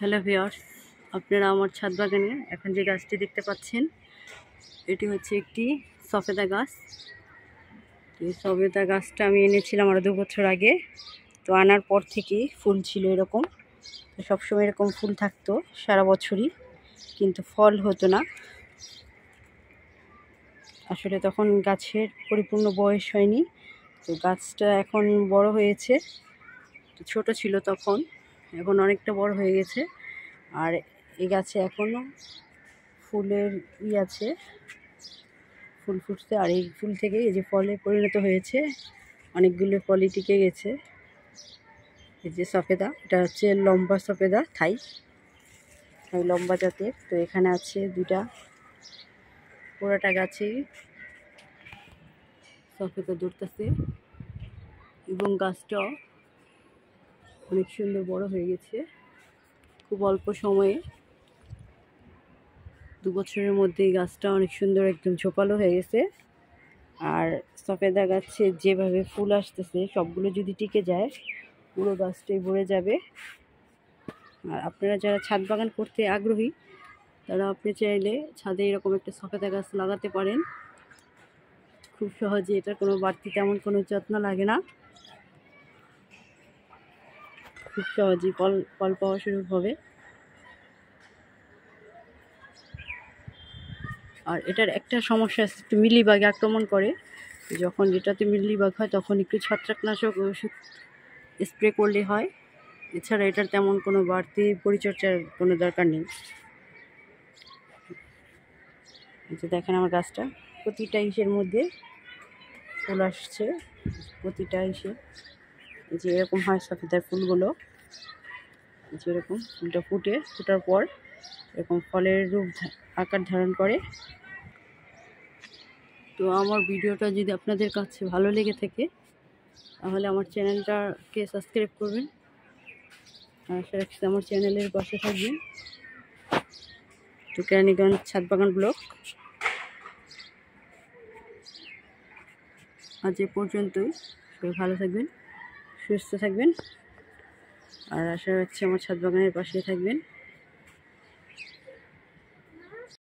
Hello viewers, আপনারা আমার ছাদ বাগানে এখন যে গাছটি দেখতে পাচ্ছেন এটি হচ্ছে একটি সফেদা গাছ। এই সফেদা গাছটা আমি এনেছিলাম আরও 2 বছর আগে। তো আনার পর থেকেই ফুল ছিল এরকম, তো সবসময় এরকম ফুল থাকতো সারা বছরই, কিন্তু ফল হতো না। আসলে তখন গাছের পরিপূর্ণ বয়স হয়নি, তো গাছটা এখন বড় হয়েছে। ছোট ছিল তখন, এখন অনেকটা বড় হয়ে গেছে। আর এই গাছে এখনও ফুলের আছে, ফুল ফুটছে। আর এই ফুল থেকে এই যে ফলে পরিণত হয়েছে, অনেকগুলো ফলই টিকে গেছে। এই যে সফেদা, এটা হচ্ছে লম্বা সফেদা, থাই লম্বা জাতের। তো এখানে আছে 2টা, পুরোটা গাছেই সফেদা ধরতেছে এবং গাছটাও অনেক সুন্দর বড় হয়ে গেছে খুব অল্প সময়ে। 2 বছরের মধ্যেই গাছটা অনেক সুন্দর একদম ঝোপালো হয়ে গেছে। আর সফেদা গাছে যেভাবে ফুল আসতেছে, সবগুলো যদি টিকে যায় পুরো গাছটাই ভরে যাবে। আর আপনারা যারা ছাদ বাগান করতে আগ্রহী, তারা আপনি চাইলে ছাদে এরকম একটা সফেদা গাছ লাগাতে পারেন। খুব সহজে, এটার কোনো বাড়তি তেমন কোনো যত্ন লাগে না, খুব সহজেই ফল পাওয়া শুরু হবে। আর এটার একটা সমস্যা আছে, একটু মিলিবাগ আক্রমণ করে। যখন এটাতে মিলিবাগ হয় তখন একটু ছত্রাকনাশক ওষুধ স্প্রে করলে হয়, এছাড়া এটার তেমন কোনো বাড়তি পরিচর্যার কোনো দরকার নেই। এই যে দেখেন আমার গাছটা, প্রতিটা ইসের মধ্যে ফুল আসছে, প্রতিটা ইসে যে এরকম হয় সফেদার ফুলগুলো, যেরকম ফুলটা ফোটার পর এরকম ফলের রূপ আকার ধারণ করে। তো আমার ভিডিওটা যদি আপনাদের কাছে ভালো লেগে থাকে, তাহলে আমার চ্যানেলটাকে সাবস্ক্রাইব করবেন, আর আমার চ্যানেলের পাশে থাকবেন। তো কেরানীগঞ্জ ছাদ বাগান ব্লগ আজ এ পর্যন্তই। সবাই ভালো থাকবেন, সুস্থ থাকবেন, আর আশা রাখছি আমার ছাদ বাগানের পাশে থাকবেন।